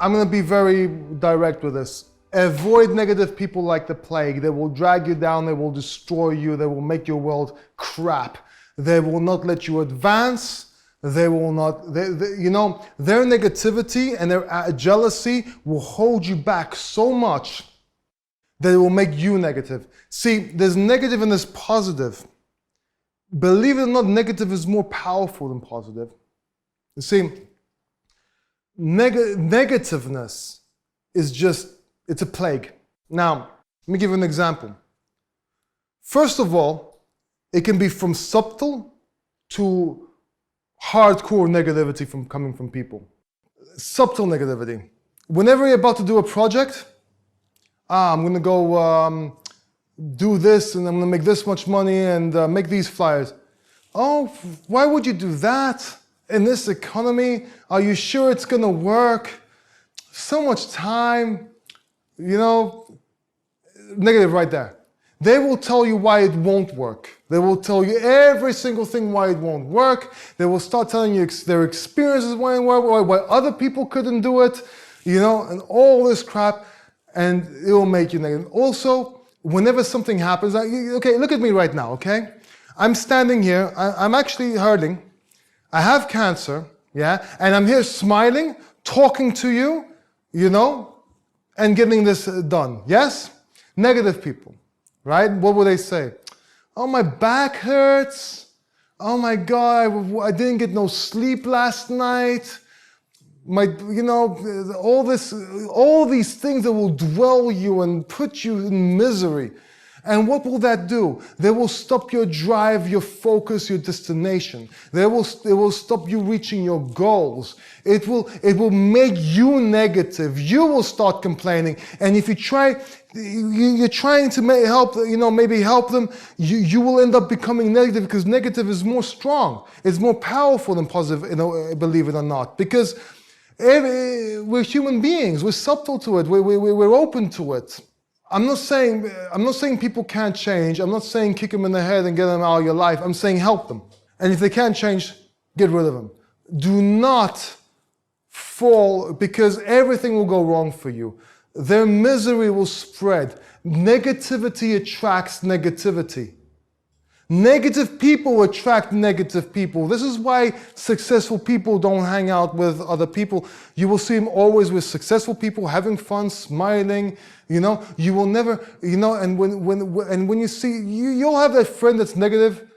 I'm going to be very direct with this. Avoid negative people like the plague. They will drag you down. They will destroy you. They will make your world crap. They will not let you advance. They will not, their negativity and their jealousy will hold you back so much that it will make you negative. See, there's negative and there's positive. Believe it or not, negative is more powerful than positive. You see, negativeness is just, it's a plague. Now, let me give you an example. First of all, it can be from subtle to hardcore negativity coming from people. Subtle negativity. Whenever you're about to do a project, I'm going to go do this and I'm going to make this much money and make these flyers. Oh, why would you do that in this economy? Are you sure it's going to work? So much time, negative right there. They will tell you why it won't work. They will tell you every single thing why it won't work. They will start telling you their experiences why it won't work, why other people couldn't do it, and all this crap, and it will make you negative. Also, whenever something happens, okay, look at me right now, okay? I'm standing here, I'm actually hurting, I have cancer, yeah, and I'm here smiling, talking to you, and getting this done, yes? Negative people. Right? What would they say? Oh, my back hurts. Oh my God, I didn't get no sleep last night. All these things that will dwell you and put you in misery. And what will that do? They will stop your drive, your focus, your destination. It will stop you reaching your goals. It will make you negative. You will start complaining. And if you're trying to maybe help them, you will end up becoming negative because negative is more strong. It's more powerful than positive, believe it or not. Because we're human beings. We're subtle to it. We're open to it. I'm not saying people can't change. I'm not saying kick them in the head and get them out of your life. I'm saying help them. And if they can't change, get rid of them. Do not fall because everything will go wrong for you. Their misery will spread. Negativity attracts negativity. Negative people attract negative people. This is why successful people don't hang out with other people. You will see them always with successful people, having fun, smiling. You will never, and when you see, you'll have that friend that's negative,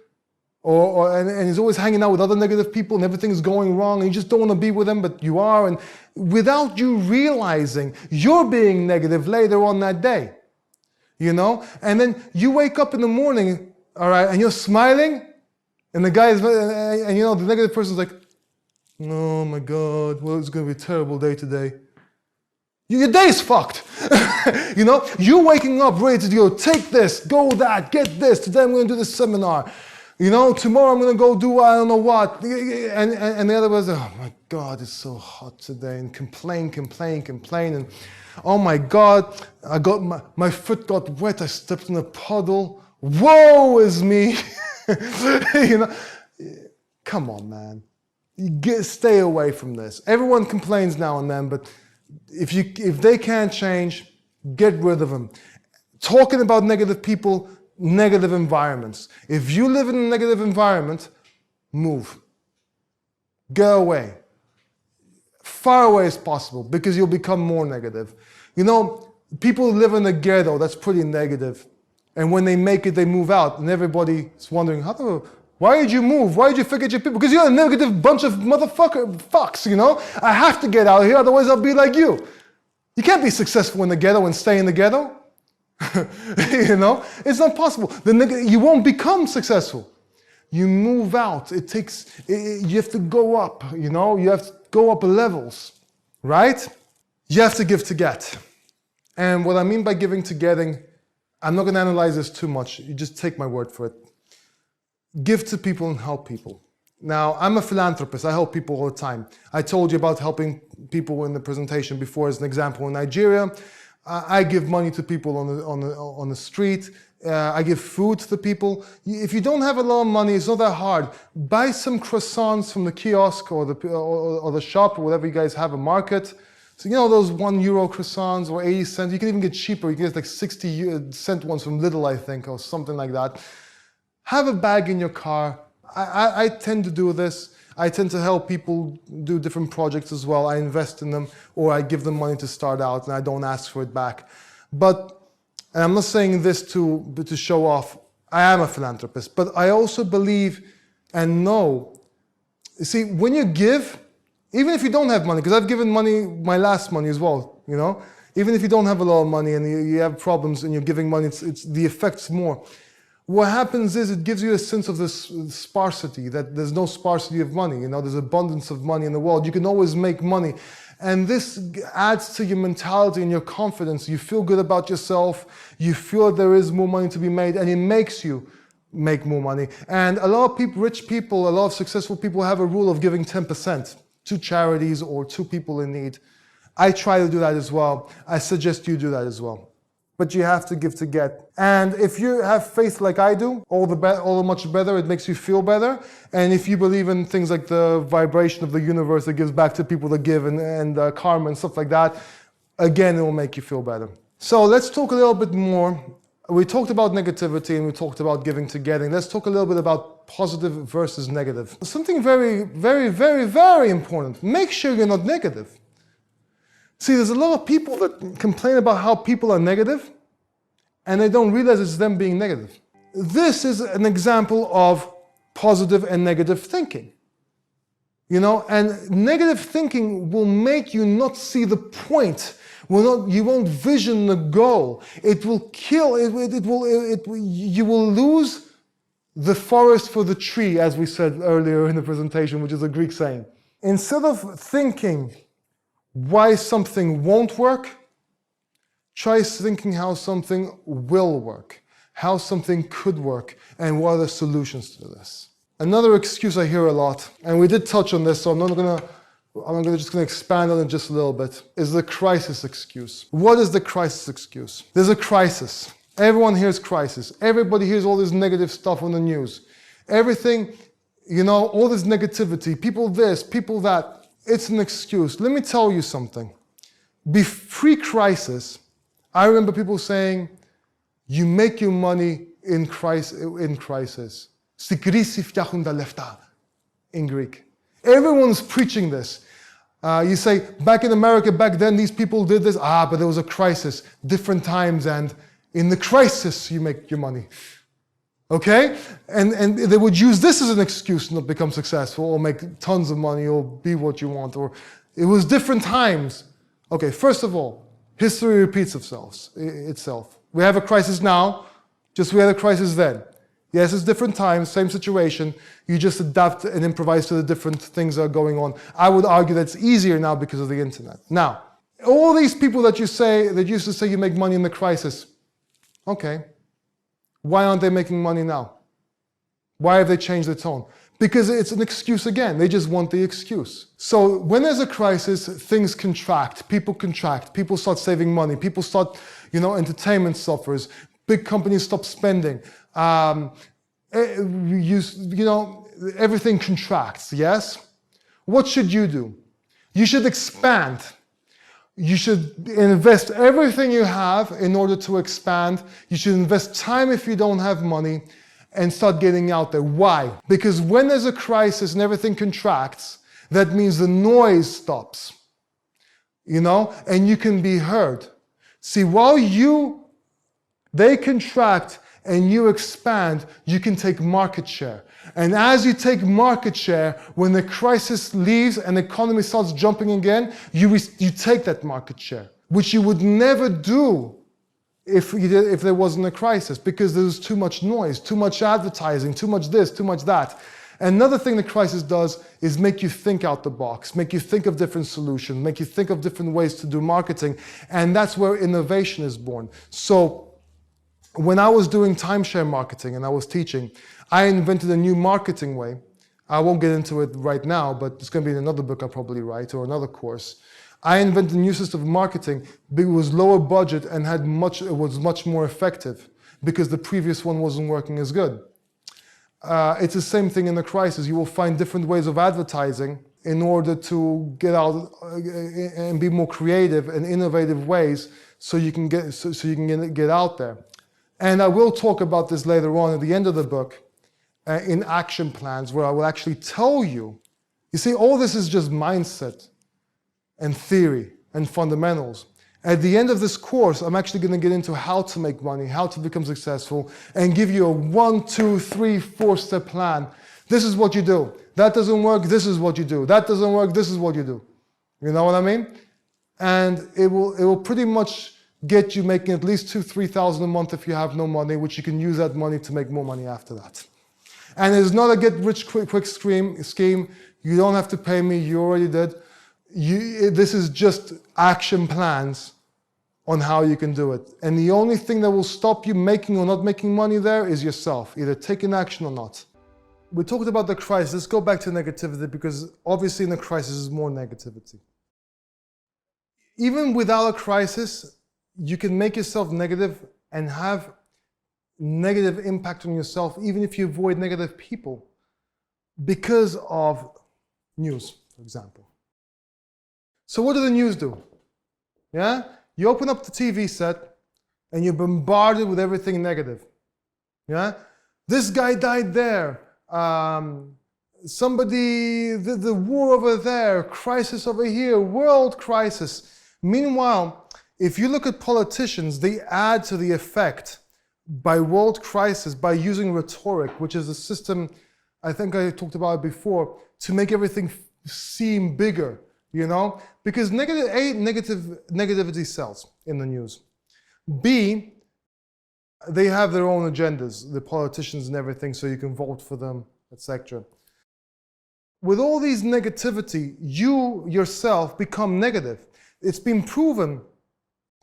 and he's always hanging out with other negative people, and everything's going wrong, and you just don't want to be with them, but you are, and without you realizing, you're being negative later on that day. And then you wake up in the morning. All right, and you're smiling, and the guy is, and the negative person's like, oh my God, well, it's going to be a terrible day today. Your day is fucked. You're waking up ready to go, take this, go that, get this. Today I'm going to do this seminar. Tomorrow I'm going to go do I don't know what. And the other was, oh my God, it's so hot today. And complain. And oh my God, my foot got wet. I stepped in a puddle. Woe is me. Come on, man. Stay away from this. Everyone complains now and then, but if they can't change, get rid of them. Talking about negative people, negative environments. If you live in a negative environment, move. Go away. Far away as possible, because you'll become more negative. People live in a ghetto, that's pretty negative. And when they make it, they move out. And everybody's wondering, why did you move? Why did you forget your people? Because you're a negative bunch of fucks, I have to get out of here, otherwise I'll be like you. You can't be successful in the ghetto and stay in the ghetto. It's not possible. You won't become successful. You move out. You have to go up, You have to go up levels, right? You have to give to get. And what I mean by giving to getting, I'm not going to analyze this too much. You just take my word for it. Give to people and help people. Now, I'm a philanthropist. I help people all the time. I told you about helping people in the presentation before as an example in Nigeria. I give money to people on the street. I give food to the people. If you don't have a lot of money, it's not that hard. Buy some croissants from the kiosk or the shop or whatever you guys have, a market. So you know those €1 croissants or 80 cents? You can even get cheaper. You can get like 60-cent ones from Lidl, I think, or something like that. Have a bag in your car. I tend to do this. I tend to help people do different projects as well. I invest in them, or I give them money to start out, and I don't ask for it back. But, and I'm not saying this to show off, I am a philanthropist, but I also believe and know, you see, when you give, even if you don't have money, because I've given money, my last money as well, you know, even if you don't have a lot of money and you have problems and you're giving money, it's the effect's more. What happens is it gives you a sense of this sparsity, that there's no sparsity of money, you know, there's abundance of money in the world. You can always make money. And this adds to your mentality and your confidence. You feel good about yourself. You feel there is more money to be made, and it makes you make more money. And a lot of people, rich people, a lot of successful people have a rule of giving 10% to charities or to people in need. I try to do that as well. I suggest you do that as well. But you have to give to get. And if you have faith like I do, all the much better, it makes you feel better. And if you believe in things like the vibration of the universe that gives back to people that give and karma and stuff like that, again, it will make you feel better. So let's talk a little bit more. We talked about negativity and we talked about giving to getting. Let's talk a little bit about positive versus negative. Something very, very, very, very important. Make sure you're not negative. See, there's a lot of people that complain about how people are negative, and they don't realize it's them being negative. This is an example of positive and negative thinking. You know, and negative thinking will make you not see the point. You won't vision the goal. It will kill, you will lose the forest for the tree, as we said earlier in the presentation, which is a Greek saying. Instead of thinking why something won't work, try thinking how something will work, how something could work, and what are the solutions to this. Another excuse I hear a lot, and we did touch on this, so I'm just going to expand on it just a little bit, is the crisis excuse. What is the crisis excuse? There's a crisis. Everyone hears crisis. Everybody hears all this negative stuff on the news. Everything, you know, all this negativity, people this, people that. It's an excuse. Let me tell you something. Pre-crisis, I remember people saying, you make your money in crisis. In Greek. Everyone's preaching this. You say, back in America, back then, these people did this. But there was a crisis, different times, and in the crisis, you make your money. Okay? And they would use this as an excuse to not become successful or make tons of money or be what you want. Or it was different times. Okay, first of all, history repeats itself. We have a crisis now, just we had a crisis then. Yes, it's different times, same situation. You just adapt and improvise to the different things that are going on. I would argue that it's easier now because of the internet. Now, all these people that used to say you make money in the crisis, okay. Why aren't they making money now? Why have they changed their tone? Because it's an excuse again. They just want the excuse. So when there's a crisis, things contract, people start saving money, people start, you know, entertainment suffers, big companies stop spending, you know, everything contracts, yes? What should you do? You should expand. You should invest everything you have in order to expand. You should invest time if you don't have money and start getting out there. Why? Because when there's a crisis and everything contracts, that means the noise stops, you know, and you can be heard. See, while they contract and you expand, you can take market share. And as you take market share, when the crisis leaves and the economy starts jumping again, you take that market share, which you would never do if there wasn't a crisis, because there's too much noise, too much advertising, too much this, too much that. Another thing the crisis does is make you think out the box, make you think of different solutions, make you think of different ways to do marketing, and that's where innovation is born. So when I was doing timeshare marketing and I was teaching, I invented a new marketing way. I won't get into it right now, but it's going to be in another book I'll probably write or another course. I invented a new system of marketing. It was lower budget and it was much more effective because the previous one wasn't working as good. It's the same thing in the crisis. You will find different ways of advertising. in order to get out and be more creative and innovative ways so you can get out there. And I will talk about this later on at the end of the book in action plans, where I will actually tell you. You see, all this is just mindset and theory and fundamentals. At the end of this course, I'm actually going to get into how to make money, how to become successful, and give you a 1, 2, 3, 4-step plan. This is what you do. That doesn't work, this is what you do. That doesn't work, this is what you do. You know what I mean? And it will pretty much get you making at least $2,000-3,000 a month if you have no money, which you can use that money to make more money after that. And it's not a get-rich-quick scheme. You don't have to pay me, you already did. This is just action plans on how you can do it. And the only thing that will stop you making or not making money there is yourself, either taking action or not. We talked about the crisis. Let's go back to negativity, because obviously in a crisis is more negativity. Even without a crisis, you can make yourself negative and have negative impact on yourself, even if you avoid negative people, because of news, for example. So what do the news do? Yeah? You open up the TV set and you're bombarded with everything negative. Yeah? This guy died there. Somebody, the war over there, crisis over here, world crisis. Meanwhile, if you look at politicians, they add to the effect by world crisis by using rhetoric, which is a system, I think I talked about it before, to make everything seem bigger, you know? Because negativity sells in the news. B, they have their own agendas, the politicians and everything, so you can vote for them, etc. With all these negativity, you yourself become negative. It's been proven,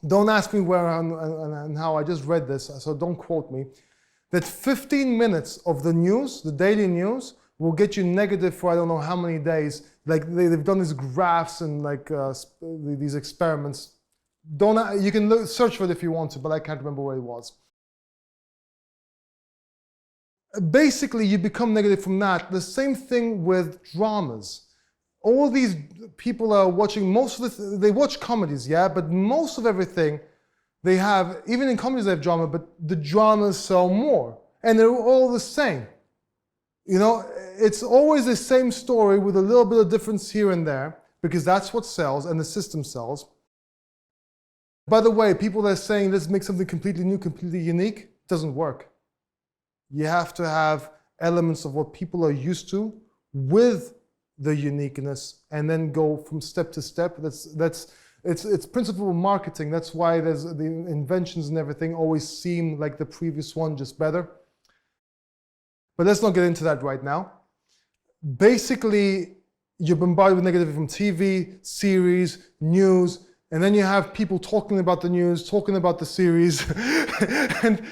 don't ask me where and how, I just read this, so don't quote me, that 15 minutes of the news, the daily news, will get you negative for I don't know how many days. Like they've done these graphs and like these experiments. You can search for it if you want to, but I can't remember where it was. Basically, you become negative from that. The same thing with dramas. All these people are watching, they watch comedies, yeah, but most of everything they have, even in comedies they have drama, but the dramas sell more. And they're all the same. You know, it's always the same story with a little bit of difference here and there, because that's what sells and the system sells. By the way, people that are saying let's make something completely new, completely unique, doesn't work. You have to have elements of what people are used to with the uniqueness, and then go from step to step. It's principle of marketing. That's why there's the inventions and everything always seem like the previous one, just better. But let's not get into that right now. Basically, you're bombarded with negativity from TV, series, news, and then you have people talking about the news, talking about the series, and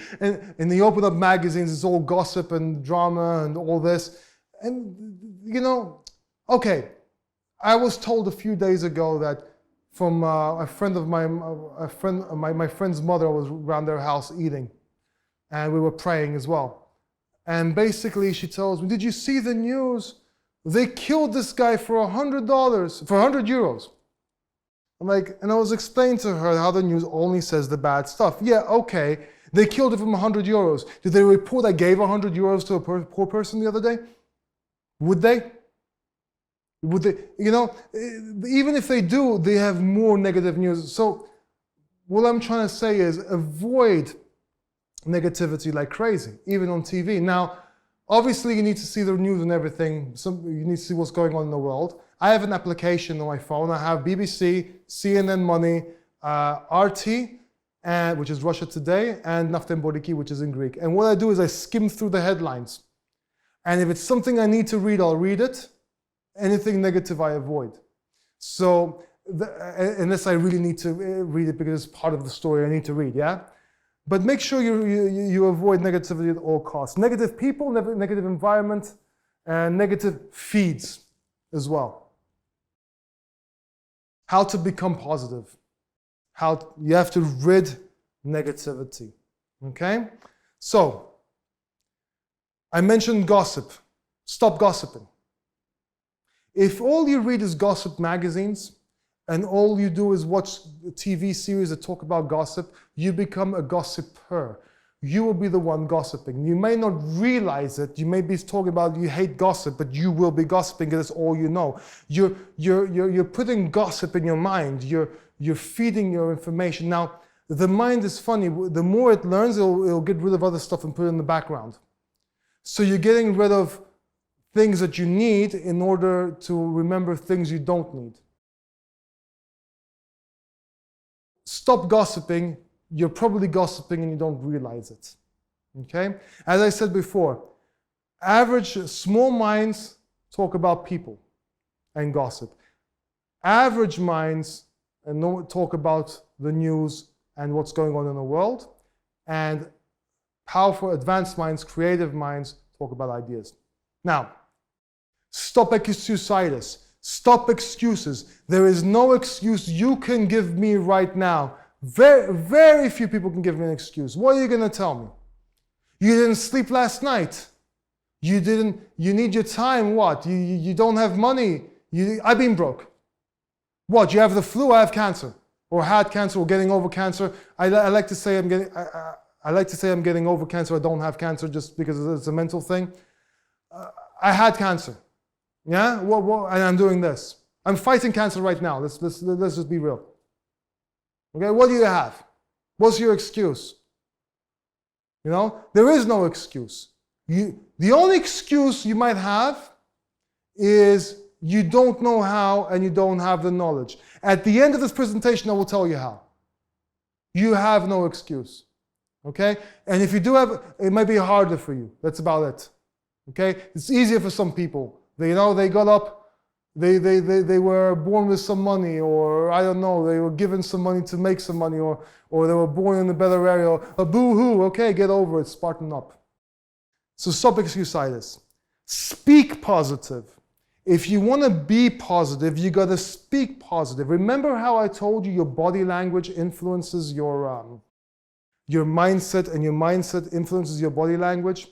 they open up magazines, it's all gossip and drama and all this. And, you know, okay, I was told a few days ago that from a friend of my friend's mother was around their house eating, and we were praying as well. And basically she tells me, did you see the news? They killed this guy for $100, for 100 euros. I'm like, and I was explaining to her how the news only says the bad stuff. Yeah, okay, they killed him for 100 euros. Did they report I gave 100 euros to a poor person the other day? Would they? Would they? You know, even if they do, they have more negative news. So what I'm trying to say is avoid negativity like crazy, even on TV. Now, obviously you need to see the news and everything. You need to see what's going on in the world. I have an application on my phone. I have BBC, CNN Money, RT, which is Russia Today, and Naftem Boriki, which is in Greek. And what I do is I skim through the headlines. And if it's something I need to read, I'll read it. Anything negative, I avoid. So, unless I really need to read it because it's part of the story I need to read, yeah? But make sure you avoid negativity at all costs. Negative people, negative environment, and negative feeds as well. How to become positive. How you have to rid negativity. Okay? So, I mentioned gossip. Stop gossiping. If all you read is gossip magazines, and all you do is watch TV series that talk about gossip, you become a gossiper. You will be the one gossiping. You may not realize it. You may be talking about you hate gossip, but you will be gossiping because that's all you know. You're putting gossip in your mind. You're feeding your information. Now, the mind is funny. The more it learns, it'll get rid of other stuff and put it in the background. So you're getting rid of things that you need in order to remember things you don't need. Stop gossiping. You're probably gossiping and you don't realize it. Okay? As I said before, average small minds talk about people and gossip. Average minds talk about the news and what's going on in the world. And powerful, advanced minds, creative minds talk about ideas. Now, stop excusitis. Stop excuses. There is no excuse you can give me right now. Very, very few people can give me an excuse. What are you going to tell me? You didn't sleep last night. You need your time. What? You don't have money. I've been broke. What? You have the flu? I have cancer. Or had cancer, or getting over cancer. I like to say I'm getting over cancer. I don't have cancer just because it's a mental thing. I had cancer. Yeah? And I'm doing this. I'm fighting cancer right now. Let's just be real. Okay, what do you have? What's your excuse? You know, there is no excuse. The only excuse you might have is you don't know how and you don't have the knowledge. At the end of this presentation, I will tell you how. You have no excuse. Okay? And if you do have, it might be harder for you. That's about it. Okay? It's easier for some people. They got up, they were born with some money, or I don't know, they were given some money to make some money, or they were born in a better area, or boo-hoo, okay, get over it, spartan up. So stop excusitis. Speak positive. If you want to be positive, you got to speak positive. Remember how I told you your body language influences your mindset, and your mindset influences your body language?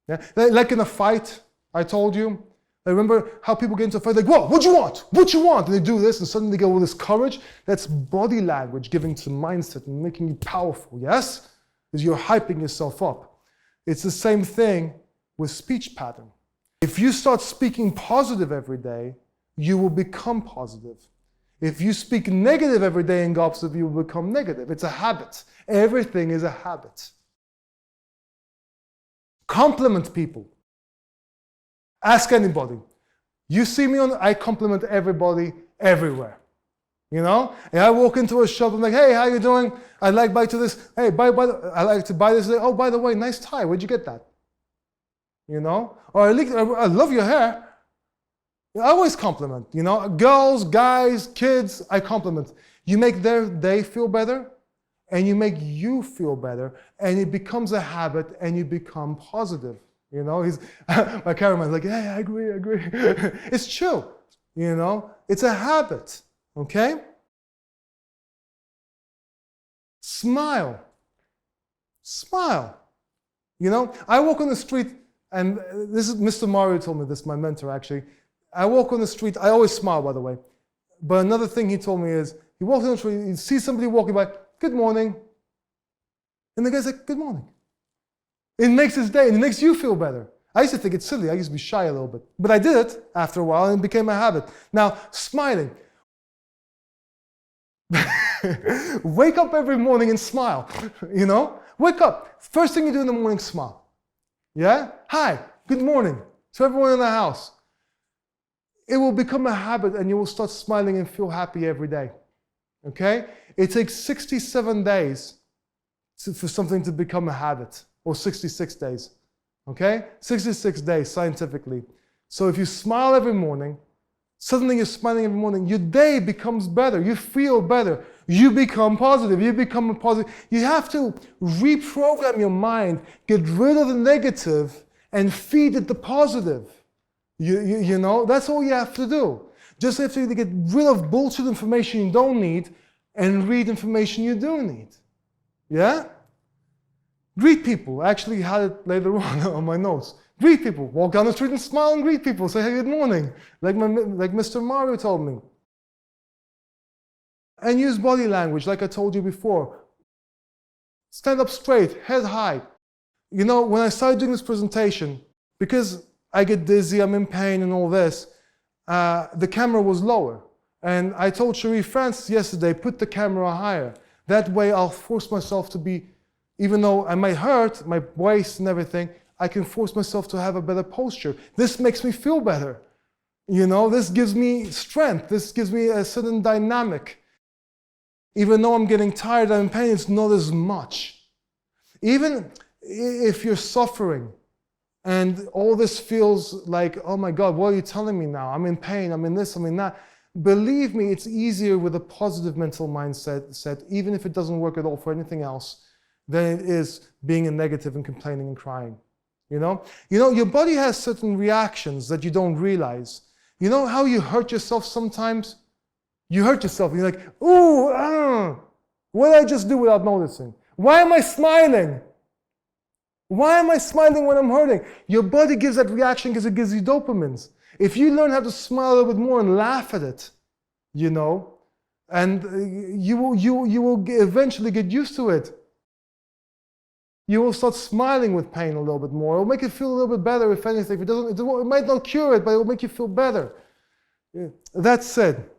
Yeah? Like in a fight, I told you. I remember how people get into a fight, like, whoa, what you want? What you want? And they do this, and suddenly they get all this courage. That's body language giving to mindset and making you powerful, yes? Because you're hyping yourself up. It's the same thing with speech pattern. If you start speaking positive every day, you will become positive. If you speak negative every day in gossip, you will become negative. It's a habit. Everything is a habit. Compliment people. Ask anybody. You see me I compliment everybody everywhere. You know? And I walk into a shop, I'm like, hey, how you doing? I'd like to buy this. Hey, I like to buy this. Oh, by the way, nice tie. Where'd you get that? You know? Or I love your hair. I always compliment. You know? Girls, guys, kids, I compliment. You make their day feel better, and you make you feel better, and it becomes a habit, and you become positive. You know, my cameraman's like, yeah, I agree. It's true. You know, it's a habit. Okay? Smile. Smile. You know, I walk on the street, and this is Mr. Mario told me this, my mentor actually. I walk on the street, I always smile, by the way. But another thing he told me is, he walks on the street, you see somebody walking by, good morning. And the guy's like, good morning. It makes his day, and it makes you feel better. I used to think it's silly. I used to be shy a little bit. But I did it after a while, and it became a habit. Now, smiling. Wake up every morning and smile. You know? Wake up. First thing you do in the morning, smile. Yeah? Hi, good morning to everyone in the house. It will become a habit, and you will start smiling and feel happy every day. Okay? It takes 67 days for something to become a habit. Or 66 days, okay? 66 days scientifically. So if you smile every morning, suddenly you're smiling every morning, your day becomes better, you feel better, you become positive, You have to reprogram your mind, get rid of the negative, and feed it the positive. You know, that's all you have to do. Just have to get rid of bullshit information you don't need and read information you do need. Yeah? Greet people. I actually had it later on my notes. Greet people. Walk down the street and smile and greet people. Say, hey, good morning. Like Mr. Mario told me. And use body language like I told you before. Stand up straight, head high. You know, when I started doing this presentation, because I get dizzy, I'm in pain and all this, the camera was lower. And I told Cherie Francis yesterday, put the camera higher. That way I'll force myself to be, even though I might hurt, my waist and everything, I can force myself to have a better posture. This makes me feel better. You know, this gives me strength. This gives me a certain dynamic. Even though I'm getting tired, I'm in pain, it's not as much. Even if you're suffering and all this feels like, oh my God, what are you telling me now? I'm in pain, I'm in this, I'm in that. Believe me, it's easier with a positive mental mindset, even if it doesn't work at all for anything else, than it is being a negative and complaining and crying. You know, your body has certain reactions that you don't realize. You know how you hurt yourself sometimes? You hurt yourself and you're like, ooh, what did I just do without noticing? Why am I smiling? Why am I smiling when I'm hurting? Your body gives that reaction because it gives you dopamines. If you learn how to smile a little bit more and laugh at it, you know, and you will eventually get used to it. You will start smiling with pain a little bit more. It will make you feel a little bit better, if anything. If it might not cure it, but it will make you feel better. That said,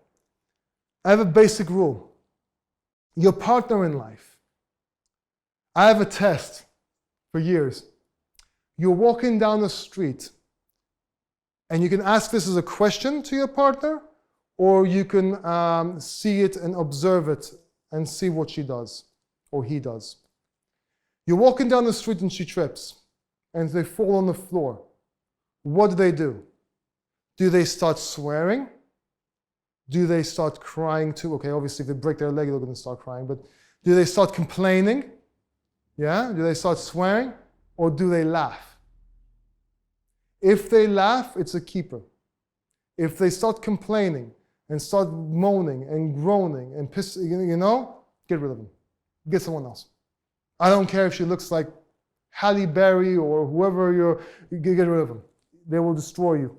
I have a basic rule. Your partner in life. I have a test for years. You're walking down the street, and you can ask this as a question to your partner, or you can see it and observe it and see what she does, or he does. You're walking down the street and she trips, and they fall on the floor. What do? Do they start swearing? Do they start crying too? Okay, obviously if they break their leg, they're going to start crying, but do they start complaining? Yeah? Do they start swearing? Or do they laugh? If they laugh, it's a keeper. If they start complaining and start moaning and groaning and pissing, you know, get rid of them. Get someone else. I don't care if she looks like Halle Berry or whoever get rid of them. They will destroy you.